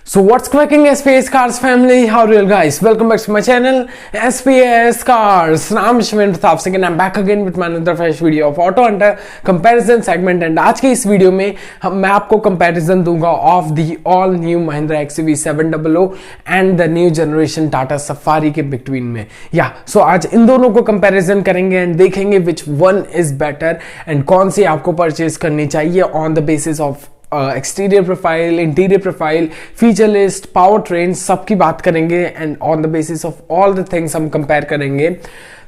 So what's cracking SPS Cars family? How are you guys? Welcome back to my channel SPS Cars. Naam Shivin Pratap Singh and I'm back again with my another fresh video of Auto Hunter comparison segment. And आज के इस video में मैं आपको comparison दूंगा of the all new Mahindra XUV 700 and the new generation Tata safari के between में. सो आज इन दोनों को कंपैरिजन करेंगे एंड देखेंगे which one is better and कौन सी आपको परचेज करनी चाहिए on the basis of exterior profile, interior profile, feature list, power train, सबकी बात करेंगे and on the basis of all the things हम कंपेयर करेंगे.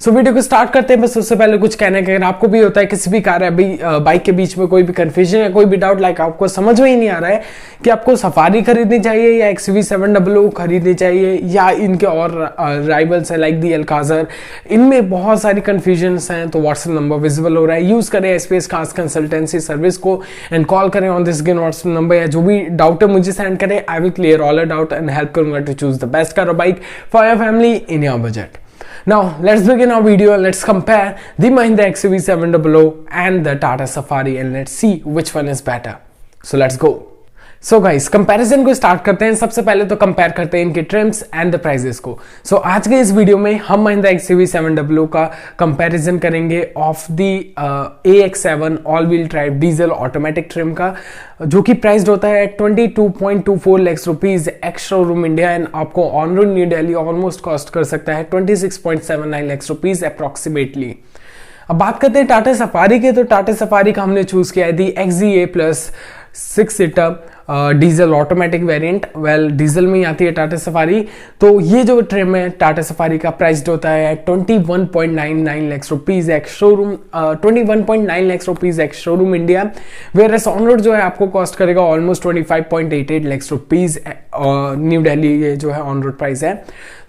सो वीडियो को स्टार्ट करते हैं. बस उससे पहले कुछ कहने का, अगर आपको भी होता है किसी भी कार अभी बाइक के बीच में कोई भी कंफ्यूजन या कोई भी डाउट, लाइक आपको समझ में ही नहीं आ रहा है कि आपको सफारी खरीदनी चाहिए या XUV 700 खरीदनी चाहिए या इनके और राइवल्स है लाइक दी अल्काज़र, इनमें बहुत सारी कंफ्यूजन्स हैं, तो व्हाट्सएप नंबर विजिबल हो रहा है. यूज करें SPS कार्स कंसल्टेंसी सर्विस को एंड कॉल करें ऑन दिस व्हाट्सएप नंबर, या जो भी डाउट है मुझे सेंड करें. I will clear all doubt and help करूंगा to choose the best car और bike for your family in your budget. Now let's begin our video and let's compare the Mahindra XUV 700 and the Tata Safari and let's see which one is better. So let's go. So guys comparison को start करते हैं. सबसे पहले तो compare करते हैं इनके TRIMS and the prices को. सो आज के इस वीडियो में हम महिंद्रा XUV 700 का कंपैरिजन करेंगे of the AX7 all wheel drive diesel automatic trim का, जो कि प्राइस्ड होता है 22.24 lakh rupees ex showroom India and आपको on road New Delhi almost cost कर सकता है 26.79 लाख रुपीज अप्रोक्सीमेटली. अब बात करते हैं टाटा सफारी के, तो टाटा सफारी का हमने चूज किया है दी XZA plus 6 seater diesel automatic variant. Well diesel में ही आती है टाटा सफारी. तो ये जो ट्रिम है टाटा सफारी का प्राइस्ड होता है 21.99 lakh rupees ex showroom 21.9 lakh rupees ex showroom India, whereas on road जो है आपको कॉस्ट करेगा ऑलमोस्ट 25.88 लाख रुपीज न्यू दिल्ली, ये जो है ऑन रोड प्राइस है.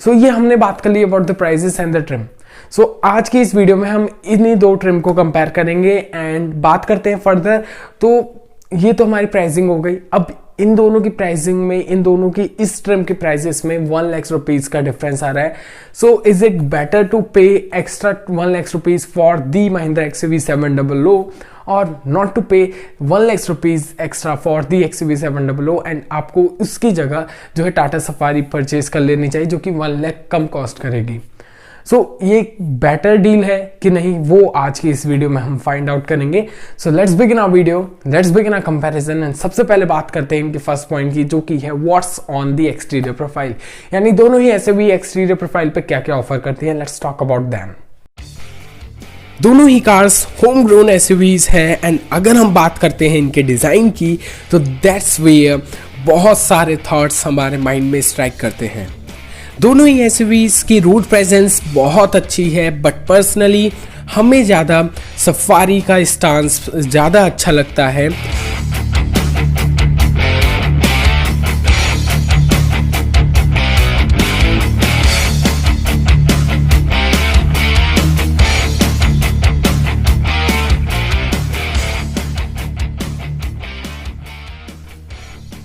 सो ये हमने बात कर ली about the prices and the trim. So आज की इस वीडियो में हम इन्हीं दो ट्रिम को कंपेयर करेंगे एंड बात करते हैं फर्दर. तो ये तो हमारी प्राइसिंग हो गई. अब इन दोनों की प्राइसिंग में, इन दोनों की इस ट्रिम की प्राइसेस में 1 लाख रुपीज का डिफरेंस आ रहा है. So is it better to pay extra 1 lakh rupees for the Mahindra XUV 700 और not to pay 1 lakh rupees extra for the XUV 700 and आपको उसकी जगह जो है टाटा सफारी परचेज कर लेनी चाहिए जो कि 1 लाख कम कॉस्ट करेगी. सो ये बेटर डील है कि नहीं, वो आज की इस वीडियो में हम फाइंड आउट करेंगे. So let's begin our video, let's begin our comparison and सबसे पहले बात करते हैं इनके फर्स्ट पॉइंट की, जो कि है what's on the exterior profile, यानी दोनों ही ऐसे भी एक्सटीरियर प्रोफाइल पे क्या क्या ऑफर करती है. Let's talk about them. दोनों ही कार्स होम ग्रोन SUVs है एंड अगर हम बात करते हैं इनके डिजाइन की तो दैट्स वेयर बहुत सारे थॉट्स हमारे माइंड में स्ट्राइक करते हैं. दोनों ही SUVs की रोड प्रेजेंस बहुत अच्छी है, बट पर्सनली हमें ज़्यादा सफारी का स्टांस ज़्यादा अच्छा लगता है.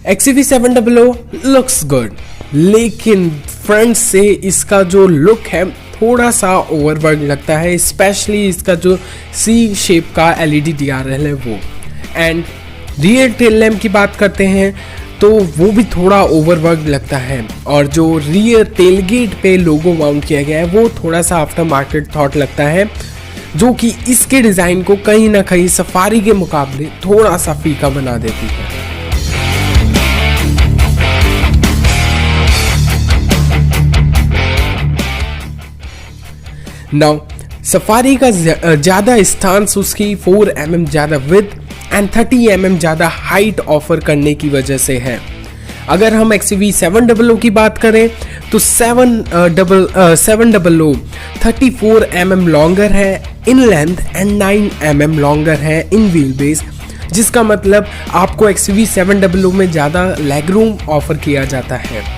XUV 700 लुक्स गुड, लेकिन फ्रंट से इसका जो लुक है थोड़ा सा ओवरवर्क लगता है, स्पेशली इसका जो C शेप का LED DRL है वो. एंड रियर टेल लैम्प की बात करते हैं तो वो भी थोड़ा ओवरवर्क लगता है, और जो रियर टेलगेट पे लोगो माउंट किया गया है वो थोड़ा सा आफ्टर मार्केट थॉट लगता है, जो कि इसके डिज़ाइन को कहीं ना कहीं सफारी के मुकाबले थोड़ा सा फीका बना देती है. नाउ सफारी का ज़्यादा स्टांस उसकी 4 mm ज़्यादा विड्थ एंड 30 mm ज़्यादा हाइट ऑफर करने की वजह से है. अगर हम XUV 700 की बात करें तो 700 34 mm लॉन्गर है in length and 9 mm longer है इन व्हील बेस, जिसका मतलब आपको XUV 700 में ज़्यादा लेग रूम ऑफर किया जाता है.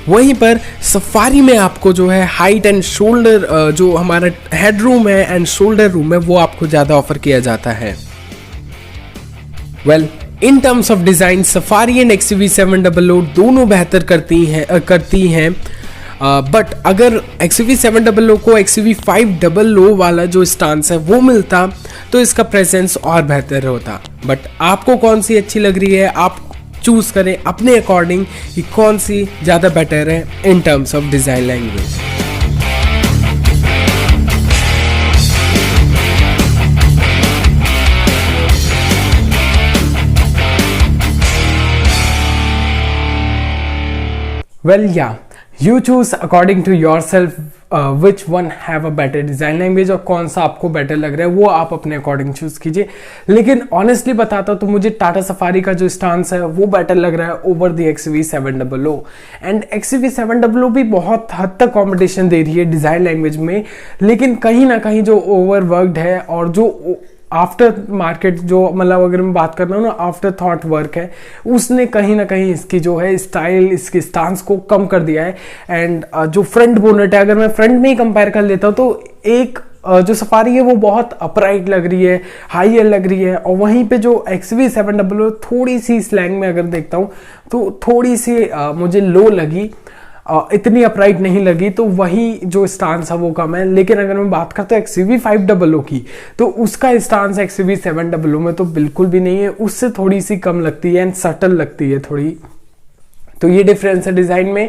वहीं पर सफारी में आपको जो है हाइट एंड शोल्डर, जो हमारा हेड रूम है एंड शोल्डर रूम है, वो आपको ज़्यादा ऑफर किया जाता है. Well in terms of design safari and XUV 700 दोनों बेहतर करती हैं. बट अगर XUV700 को XUV500 वाला जो स्टांस है वो मिलता तो इसका प्रेजेंस और बेहतर होता। बट आपको कौन सी अच्छी लग रही है, आप चूज करें अपने अकॉर्डिंग कि कौन सी ज़्यादा बेटर है इन terms of design language. Well, yeah, you choose according to yourself which one have a better design language और कौन सा आपको बेटर लग रहा है वो आप अपने अकॉर्डिंग चूज कीजिए। लेकिन ऑनेस्टली बताता तो मुझे टाटा सफारी का जो स्टांस है वो बेटर लग रहा है over the XUV700 and XUV700 भी बहुत हद तक कॉम्पिटिशन दे रही है डिजाइन लैंग्वेज में, लेकिन कहीं ना कहीं जो ओवरवर्कड है और जो आफ्टर मार्केट जो मतलब अगर मैं बात कर रहा हूँ ना आफ्टर थॉट वर्क है, उसने कहीं ना कहीं इसकी जो है स्टाइल, इसकी स्टांस को कम कर दिया है। एंड जो फ्रंट बोनेट है, अगर मैं फ्रंट में ही कंपेयर कर लेता हूँ तो एक जो सफारी है वो बहुत अपराइट लग रही है, हाई लग रही है, और वहीं पे जो XUV700 थोड़ी सी स्लैंग में अगर देखता हूँ तो थोड़ी सी मुझे लो लगी, इतनी अपराइट नहीं लगी, तो वही जो स्टांस है वो कम है। लेकिन अगर मैं बात करता हूँ XUV500 की तो उसका स्टांस XUV700 में तो बिल्कुल भी नहीं है, उससे थोड़ी सी कम लगती है एंड सटल लगती है थोड़ी। तो ये डिफरेंस है डिजाइन में।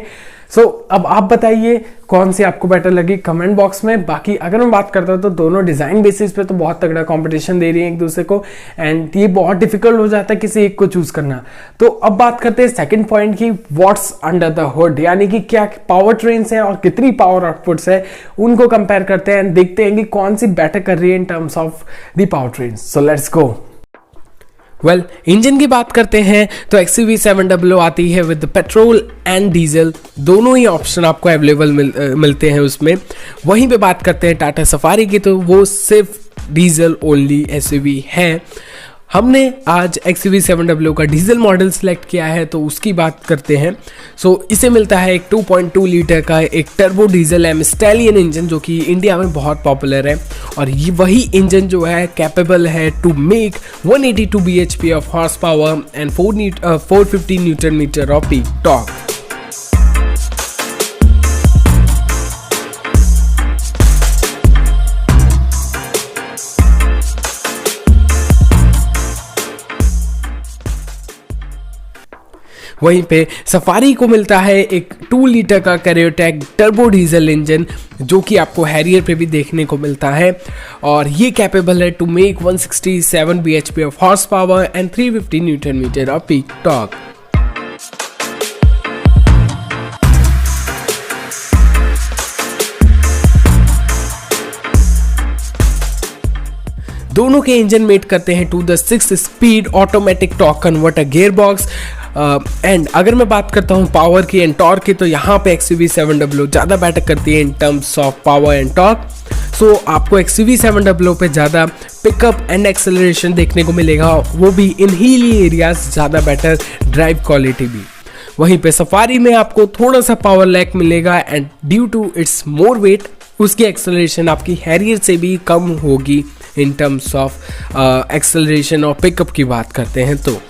सो अब आप बताइए कौन सी आपको बेटर लगी कमेंट बॉक्स में। बाकी अगर मैं बात करता हूँ तो दोनों डिजाइन बेसिस पे तो बहुत तगड़ा कंपटीशन दे रही है एक दूसरे को, एंड ये बहुत डिफिकल्ट हो जाता है किसी एक को चूज करना। तो अब बात करते हैं सेकंड पॉइंट की, व्हाट्स अंडर द हुड, यानी कि क्या पावर ट्रेन्स है और कितनी पावर आउटपुट्स है उनको कंपेयर करते हैं एंड देखते हैं कि कौन सी बेटर कर रही है इन terms of the power trains. So let's go. Well, engine की बात करते हैं तो XUV700 आती है विद पेट्रोल एंड डीजल, दोनों ही ऑप्शन आपको अवेलेबल मिलते हैं उसमें। वहीं पे बात करते हैं टाटा सफारी की तो वो सिर्फ डीजल ओनली SUV है। हमने आज XUV700 का डीजल मॉडल सिलेक्ट किया है तो उसकी बात करते हैं। इसे मिलता है एक 2.2 लीटर का एक turbo diesel M stallion engine जो कि इंडिया में बहुत पॉपुलर है, और ये वही इंजन जो है कैपेबल है to make 182 bhp of horse power and 450 newton metre of peak torque. वहीं पे सफारी को मिलता है एक 2 लीटर का कैरियोटैक टर्बो डीजल इंजन जो कि आपको हैरियर पे भी देखने को मिलता है, और ये कैपेबल है to make 167 bhp of horse power and 350 newton metre of peak torque. दोनों के इंजन मेट करते हैं to the 6 speed automatic torque converter gear box. And अगर मैं बात करता हूँ पावर की एंड टॉर्क की तो यहाँ पे XUV700 ज़्यादा बेटर करती है इन terms of power and torque. आपको XUV700 पे ज़्यादा पिकअप एंड एक्सेलरेशन देखने को मिलेगा, वो भी इन हिली एरियाज, ज़्यादा बेटर ड्राइव क्वालिटी भी। वहीं पे सफारी में आपको थोड़ा सा पावर लैक मिलेगा and due to its more weight उसकी एक्सेलरेशन आपकी हैरियर से भी कम होगी इन टर्म्स ऑफ एक्सेलरेशन और पिकअप की बात करते हैं तो।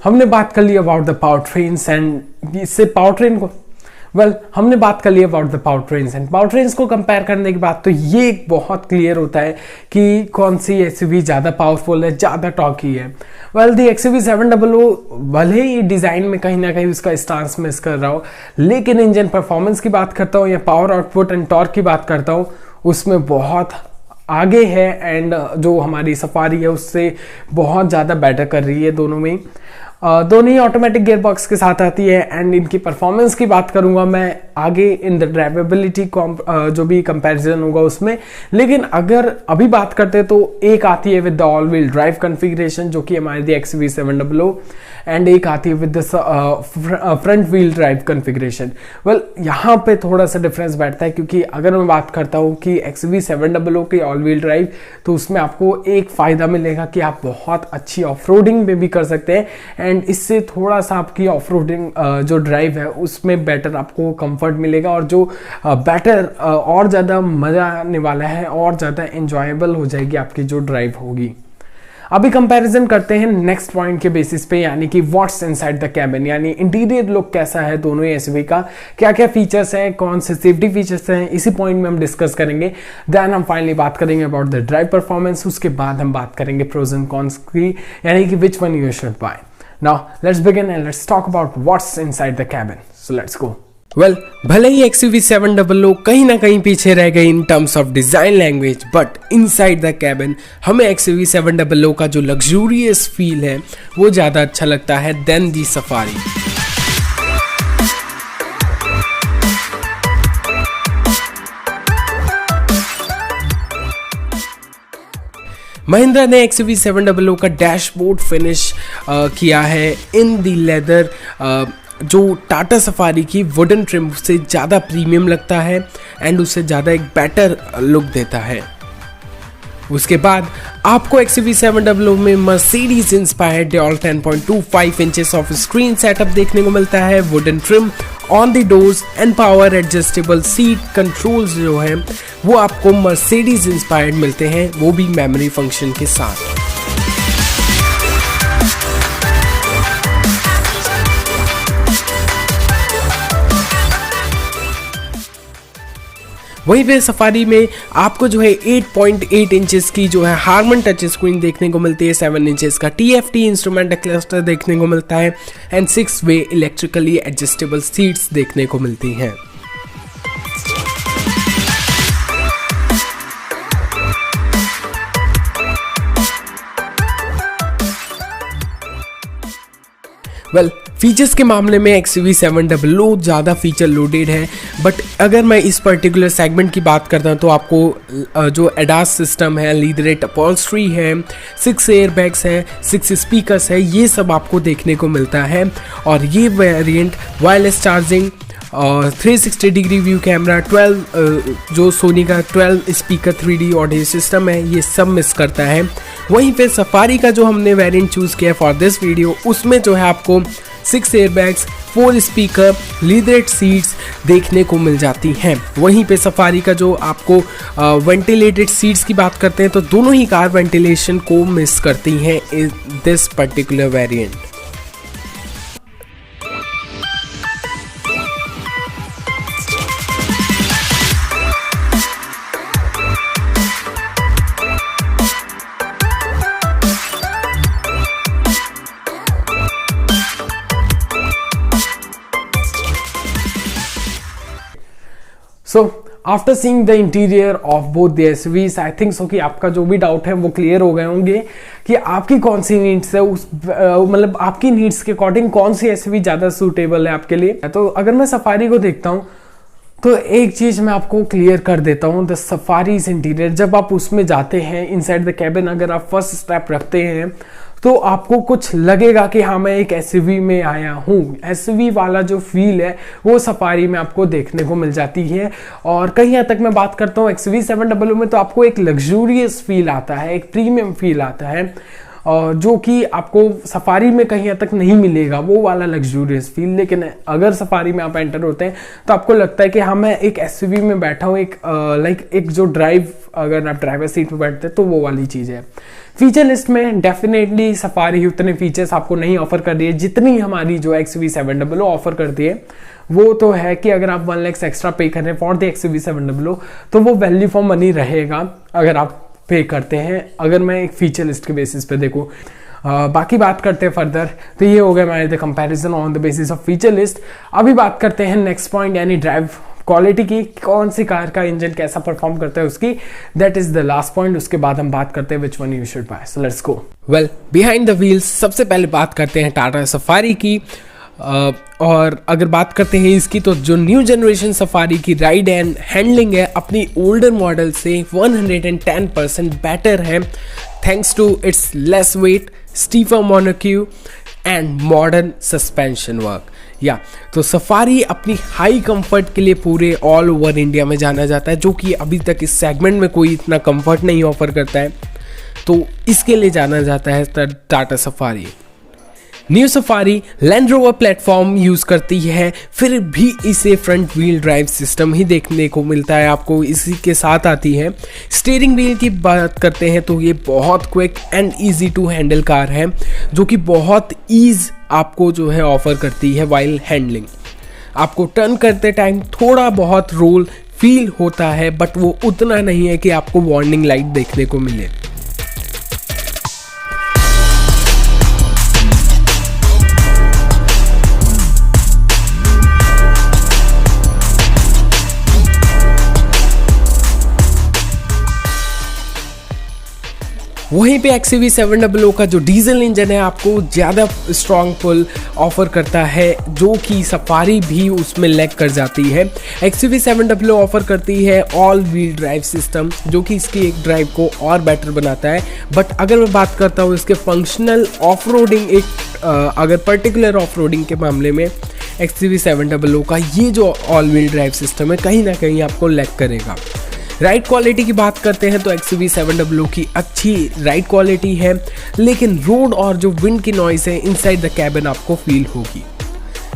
हमने बात कर ली about the power trains and इससे पावर ट्रेन को हमने बात कर ली about the power trains and power trains को कंपेयर करने के बाद तो ये बहुत क्लियर होता है कि कौन सी SUV ज़्यादा पावरफुल है, ज़्यादा टॉकी है। द XUV700 भले ही डिज़ाइन में कहीं ना कहीं उसका स्टांस मिस कर रहा हो, लेकिन इंजन परफॉर्मेंस की बात करता हूँ या पावर आउटपुट एंड टॉर्क की बात करता हूँ उसमें बहुत आगे है, एंड जो हमारी सफारी है उससे बहुत ज़्यादा बेटर कर रही है दोनों में। दोनों ही ऑटोमेटिक गियर बॉक्स के साथ आती है एंड इनकी परफॉर्मेंस की बात करूंगा मैं आगे इन द ड्राइवेबिलिटी जो भी कंपैरिजन होगा उसमें। लेकिन अगर अभी बात करते हैं तो एक आती है with the all wheel drive configuration जो कि हमारी दी XUV700 एंड एक आती है with the front wheel drive configuration. यहाँ पे थोड़ा सा डिफरेंस बैठता है क्योंकि अगर मैं बात करता हूँ कि XUV700 की ऑल व्हील ड्राइव तो उसमें आपको एक फ़ायदा मिलेगा कि आप बहुत अच्छी ऑफ रोडिंग में भी कर सकते हैं एंड इससे थोड़ा सा आपकी ऑफ रोडिंग जो ड्राइव है उसमें बेटर आपको कंफर्ट मिलेगा, और जो बेटर और ज़्यादा मज़ा आने वाला है और ज़्यादा एंजॉयबल हो जाएगी आपकी जो ड्राइव होगी। अभी कंपैरिजन करते हैं नेक्स्ट पॉइंट के बेसिस पे, यानी कि व्हाट्स इनसाइड द कैबिन, यानी इंटीरियर लुक कैसा है दोनों ही एसयूवी का, क्या क्या फीचर्स हैं, कौन से सेफ्टी फीचर्स हैं, इसी पॉइंट में हम डिस्कस करेंगे। देन हम फाइनली बात करेंगे अबाउट द ड्राइव परफॉर्मेंस, उसके बाद हम बात करेंगे प्रोज एंड कॉन्स की, यानी कि which one you should buy. Now let's begin and let's talk about what's inside the cabin. So let's go. Well, भले ही XUV700 कहीं ना कहीं पीछे रह गई इन terms of design language, but inside the cabin हमें XUV700 का जो लग्जूरियस फील है वो ज़्यादा अच्छा लगता है देन दी सफारी। महिंद्रा ने XUV700 का डैशबोर्ड फिनिश किया है इन दी लेदर, जो टाटा सफारी की वुडन ट्रिम से ज़्यादा प्रीमियम लगता है एंड उससे ज़्यादा एक बेटर लुक देता है। उसके बाद आपको XUV700 में Mercedes inspired dual 10.25 inches of screen setup देखने को मिलता है, wooden trim on the doors and power adjustable seat controls जो है वो आपको मर्सिडीज इंस्पायर्ड मिलते हैं, वो भी मेमोरी फंक्शन के साथ। वहीं पे सफारी में आपको जो है 8.8 इंचेस की जो है हार्मन टच स्क्रीन देखने को मिलती है, 7 इंचेस का TFT इंस्ट्रूमेंट क्लस्टर देखने को मिलता है and 6 way electrically adjustable seats देखने को मिलती हैं। वेल, फीचर्स के मामले में XUV700 ज़्यादा फीचर लोडेड है, बट अगर मैं इस पर्टिकुलर सेगमेंट की बात करता हूँ तो आपको जो एडास सिस्टम है, लीदरेट अपॉल्स्ट्री है, 6 एयरबैग्स है, 6 स्पीकर्स है, ये सब आपको देखने को मिलता है। और ये वेरिएंट वायरलेस चार्जिंग और 360 डिग्री व्यू कैमरा, 12 जो सोनी का 12 स्पीकर 3D ऑडियो सिस्टम है, ये सब मिस करता है। वहीं पे सफारी का जो हमने वेरिएंट चूज़ किया फॉर दिस वीडियो, उसमें जो है आपको 6 एयरबैग्स, 4 स्पीकर, लीदरेट सीट्स देखने को मिल जाती हैं। वहीं पे सफारी का जो आपको वेंटिलेटेड सीट्स की बात करते हैं तो दोनों ही कार वेंटिलेशन को मिस करती हैं in this particular variant. So after seeing the interior of both the SUVs, I think so कि आपका जो भी डाउट है वो क्लियर हो गए होंगे कि आपकी कौन सी नीड्स है, उस मतलब आपकी नीड्स के अकॉर्डिंग कौन सी एसयूवी ज़्यादा सूटेबल है आपके लिए। तो अगर मैं सफारी को देखता हूँ तो एक चीज़ मैं आपको क्लियर कर देता हूँ, द सफारीज इंटीरियर, जब आप उसमें जाते हैं इनसाइड द कैबिन, अगर आप फर्स्ट स्टेप रखते हैं तो आपको कुछ लगेगा कि हाँ मैं एक एसयूवी में आया हूँ। एसयूवी वाला जो फील है वो सफारी में आपको देखने को मिल जाती है। और कहीं हद तक मैं बात करता हूँ XUV700 में, तो आपको एक लग्जूरियस फील आता है, एक प्रीमियम फील आता है, और जो कि आपको सफारी में कहीं हद तक नहीं मिलेगा वो वाला लग्जूरियस फील। लेकिन अगर सफारी में आप एंटर होते हैं तो आपको लगता है कि हाँ मैं एक एसयूवी में बैठा हूँ, एक जो ड्राइव, अगर आप ड्राइवर सीट पर बैठते हैं तो वो वाली चीज़ है। फीचर लिस्ट में डेफिनेटली सफारी उतने फीचर्स आपको नहीं ऑफर कर रही है जितनी हमारी जो XUV700 ऑफर करती है। वो तो है कि अगर आप 1 लाख एक्स्ट्रा पे कर रहे हैं फॉर द XUV700 तो वो वैल्यू फॉर मनी रहेगा अगर आप पे करते हैं, अगर मैं एक फीचर लिस्ट के बेसिस पे देखूं। बाकी बात करते हैं फर्दर, तो ये हो गया हमारे the comparison on the basis of feature list. अभी बात करते हैं नेक्स्ट पॉइंट, यानी ड्राइव क्वालिटी की, कौन सी कार का इंजन कैसा परफॉर्म करता है उसकी, that is the last point. उसके बाद हम बात करते हैं which one you should buy. So let's go. Well, behind the wheels सबसे पहले बात करते हैं टाटा सफारी की। और अगर बात करते हैं इसकी, तो जो न्यू जनरेशन सफारी की राइड एंड हैंडलिंग है अपनी ओल्डर मॉडल से 110% बेटर है, thanks to its less weight, stiffer monocoque and modern suspension work. तो सफारी अपनी हाई कंफर्ट के लिए पूरे ऑल ओवर इंडिया में जाना जाता है, जो कि अभी तक इस सेगमेंट में कोई इतना कंफर्ट नहीं ऑफर करता है, तो इसके लिए जाना जाता है Tata safari. New safari land rover platform use करती है, फिर भी इसे फ्रंट व्हील ड्राइव सिस्टम ही देखने को मिलता है आपको, इसी के साथ आती है। स्टीयरिंग व्हील की बात करते हैं तो ये बहुत quick and easy to handle car है, जो कि बहुत ईज आपको जो है ऑफर करती है वाइल हैंडलिंग। आपको टर्न करते टाइम थोड़ा बहुत रोल फील होता है, बट वो उतना नहीं है कि आपको वार्निंग लाइट देखने को मिले। वहीं पे XUV700 का जो डीजल इंजन है आपको ज़्यादा स्ट्रॉन्ग पुल ऑफर करता है, जो कि सफारी भी उसमें लैग कर जाती है। XUV700 ऑफर करती है ऑल व्हील ड्राइव सिस्टम, जो कि इसकी एक ड्राइव को और बेटर बनाता है। बट अगर मैं बात करता हूँ इसके फंक्शनल ऑफ रोडिंग, अगर पर्टिकुलर ऑफ रोडिंग के मामले में XUV700 का ये जो ऑल व्हील ड्राइव सिस्टम है कहीं ना कहीं आपको लैग करेगा। राइड क्वालिटी की बात करते हैं तो XUV700 की अच्छी राइड क्वालिटी है, लेकिन रोड और जो विंड की नॉइस है इनसाइड द कैबिन आपको फील होगी।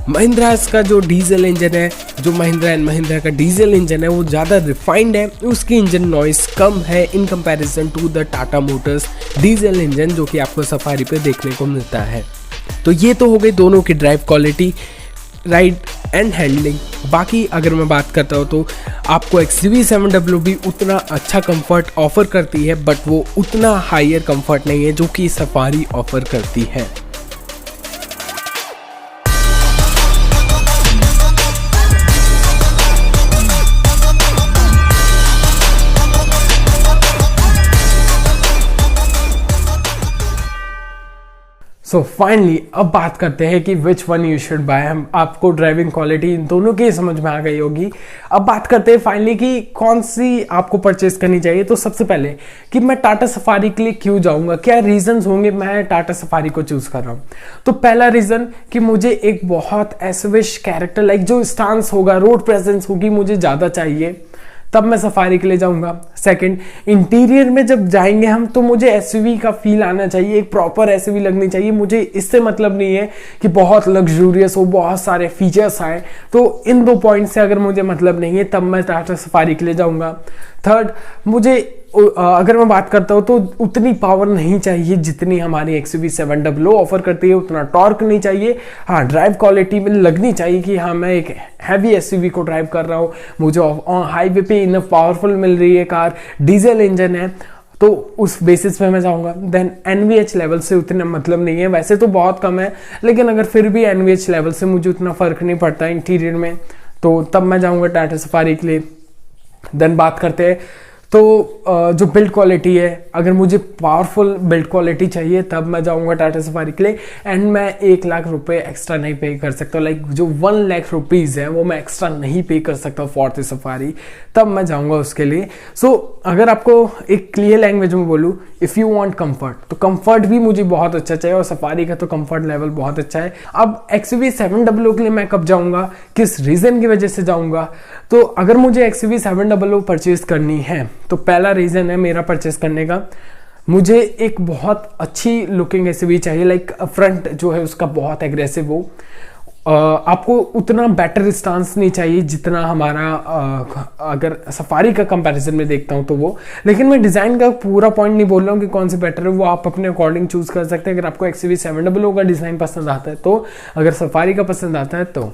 महिंद्रा का जो डीजल इंजन है, जो महिंद्रा एंड महिंद्रा का डीजल इंजन है वो ज़्यादा रिफाइंड है, उसकी इंजन नॉइस कम है in comparison to the Tata motors diesel engine, जो कि आपको सफारी पे देखने को मिलता है। तो ये तो हो गई दोनों की drive quality, ride and handling. बाकी अगर मैं बात करता हूँ तो आपको XUV700 भी उतना अच्छा कंफर्ट ऑफर करती है, बट वो उतना हायर कंफर्ट नहीं है जो कि सफारी ऑफर करती है। सो फाइनली अब बात करते हैं कि which one you should buy. हम आपको ड्राइविंग क्वालिटी इन दोनों की समझ में आ गई होगी। अब बात करते हैं फाइनली कि कौन सी आपको परचेज करनी चाहिए। तो सबसे पहले कि मैं टाटा सफारी के लिए क्यों जाऊंगा, क्या रीजंस होंगे मैं टाटा सफारी को चूज कर रहा हूँ। तो पहला रीजन कि मुझे एक बहुत एसविश कैरेक्टर लाइक जो स्टांस होगा, रोड प्रेजेंस होगी, मुझे ज्यादा चाहिए, तब मैं सफारी के लिए जाऊंगा। सेकंड, इंटीरियर में जब जाएंगे हम तो मुझे एसयूवी का फील आना चाहिए, एक प्रॉपर एसयूवी लगनी चाहिए। मुझे इससे मतलब नहीं है कि बहुत लग्जूरियस हो, बहुत सारे फीचर्स आए, तो इन दो पॉइंट से अगर मुझे मतलब नहीं है तब मैं टाटा सफारी के लिए जाऊंगा। थर्ड, मुझे अगर मैं बात करता हूँ तो उतनी पावर नहीं चाहिए जितनी हमारी XUV700 ऑफर करती है, उतना टॉर्क नहीं चाहिए। हाँ, ड्राइव क्वालिटी में लगनी चाहिए कि हाँ मैं एक हैवी एसयूवी को ड्राइव कर रहा हूँ, मुझे हाईवे पे इनफ पावरफुल मिल रही है कार, डीजल इंजन है, तो उस बेसिस पे मैं जाऊंगा। देन NVH लेवल से उतना मतलब नहीं है, वैसे तो बहुत कम है, लेकिन अगर फिर भी NVH लेवल से मुझे उतना फर्क नहीं पड़ता इंटीरियर में, तो तब मैं जाऊंगा टाटा सफारी के लिए। देन बात करते हैं तो जो बिल्ड क्वालिटी है, अगर मुझे पावरफुल बिल्ड क्वालिटी चाहिए तब मैं जाऊंगा टाटा सफारी के लिए। एंड मैं 1 लाख रुपए एक्स्ट्रा नहीं पे कर सकता, लाइक जो 1 लाख रुपीज है वो मैं एक्स्ट्रा नहीं पे कर सकता फॉर द सफारी, तब मैं जाऊंगा उसके लिए। सो अगर आपको एक क्लियर लैंग्वेज में बोलूँ, इफ यू वांट कंफर्ट, तो कंफर्ट भी मुझे बहुत अच्छा चाहिए और सफारी का तो कंफर्ट लेवल बहुत अच्छा है। अब XUV700 के लिए मैं कब जाऊंगा, किस रीजन की वजह से जाऊंगा, तो अगर मुझे XUV700 परचेज करनी है तो पहला रीजन है मेरा परचेस करने का, मुझे एक बहुत अच्छी लुकिंग एसयूवी चाहिए, लाइक फ्रंट जो है उसका बहुत एग्रेसिव हो। आपको उतना बेटर स्टांस नहीं चाहिए जितना हमारा अगर सफारी का कंपैरिजन में देखता हूं तो वो, लेकिन मैं डिजाइन का पूरा पॉइंट नहीं बोल रहा हूँ कि कौन सी बेटर है, वो आप अपने अकॉर्डिंग चूज कर सकते हैं। अगर आपको XUV700 का डिजाइन पसंद आता है तो, अगर सफारी का पसंद आता है तो।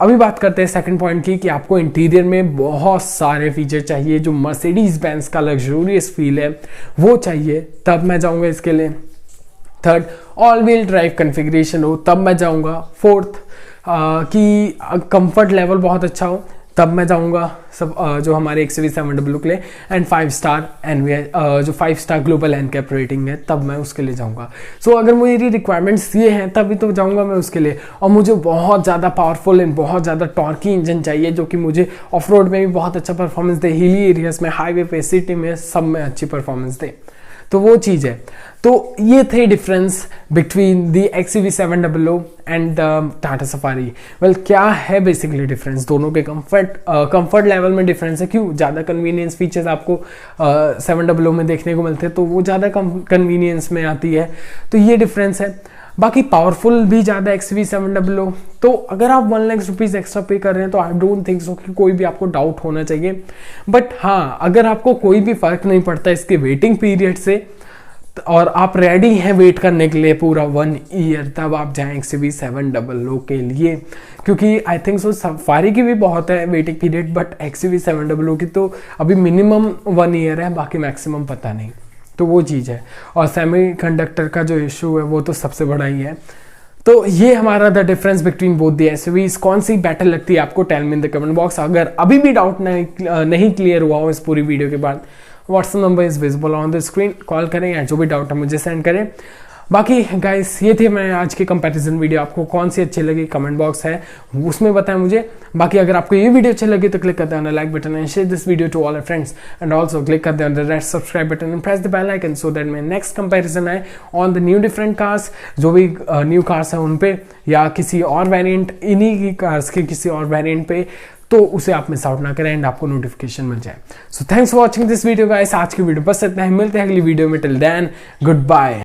अभी बात करते हैं सेकंड पॉइंट की कि आपको इंटीरियर में बहुत सारे फीचर चाहिए, जो मर्सिडीज बेंज का लग्जूरियस फील है वो चाहिए, तब मैं जाऊंगा इसके लिए। Third, all wheel drive configuration हो, तब मैं जाऊंगा। फोर्थ, कि कंफर्ट लेवल बहुत अच्छा हो, तब मैं जाऊंगा सब जो हमारे XUV700 के लिए। एंड 5 स्टार जो 5 स्टार ग्लोबल एनकैप रेटिंग है, तब मैं उसके लिए जाऊंगा। सो अगर मेरी रिक्वायरमेंट्स ये हैं तभी तो जाऊंगा मैं उसके लिए। और मुझे बहुत ज़्यादा पावरफुल एंड बहुत ज़्यादा टॉर्की इंजन चाहिए, जो कि मुझे ऑफ रोड में भी बहुत अच्छा परफॉर्मेंस दे, हिली एरियाज में, हाईवे पे, सिटी में, सब में अच्छी परफॉर्मेंस दे, तो वो चीज़ है। तो ये थे difference between the XUV700 and Tata safari. Well, क्या है बेसिकली डिफरेंस, दोनों के कंफर्ट लेवल में डिफरेंस है। क्यों, ज़्यादा कन्वीनियंस फीचर्स आपको 700 में देखने को मिलते हैं, तो वो ज़्यादा कन्वीनियंस में आती है, तो ये डिफरेंस है। बाकी पावरफुल भी ज़्यादा XUV700। तो अगर आप 1 लाख रुपीज़ एक्स्ट्रा पे कर रहे हैं तो आई डोंट थिंक सो कि कोई भी आपको डाउट होना चाहिए। बट हाँ, अगर आपको कोई भी फर्क नहीं पड़ता इसके वेटिंग पीरियड से और आप रेडी हैं वेट करने के लिए पूरा 1 ईयर, तब आप जाएं XUV700 के लिए, क्योंकि आई थिंक सो सफारी की भी बहुत है वेटिंग पीरियड, बट XUV700 की तो अभी मिनिमम 1 ईयर है, बाकी मैक्सिमम पता नहीं। तो वो चीज़ है। और सेमीकंडक्टर का जो इशू है वो तो सबसे बड़ा ही है। तो ये हमारा the difference between both the SUVs। कौन सी बेटर लगती है आपको, tell me in the comment box. अगर अभी भी डाउट नहीं क्लियर हुआ हो इस पूरी वीडियो के बाद, WhatsApp number is visible on the screen, call करें या जो भी डाउट है मुझे सेंड करें। बाकी गाइस ये थी मैं आज की कंपैरिजन वीडियो। आपको कौन सी अच्छी लगी, कमेंट बॉक्स है उसमें बताएं मुझे। बाकी अगर आपको ये वीडियो अच्छी लगी तो क्लिक कर दें like button and share this video to all your friends, and also click कर दें the red subscribe button and press the bell icon so that मैं नेक्स्ट कंपैरिजन है on the new different cars, जो भी new cars है उन पे या किसी और वेरिएंट, इन्हीं की कार्स के किसी और वेरिएंट पे, तो उसे आप मिस आउट ना करें एंड आपको नोटिफिकेशन मिल जाए। So thanks for watching this video guys. आज की वीडियो बस इतना ही, मिलते हैं अगली वीडियो में। Till then good bye.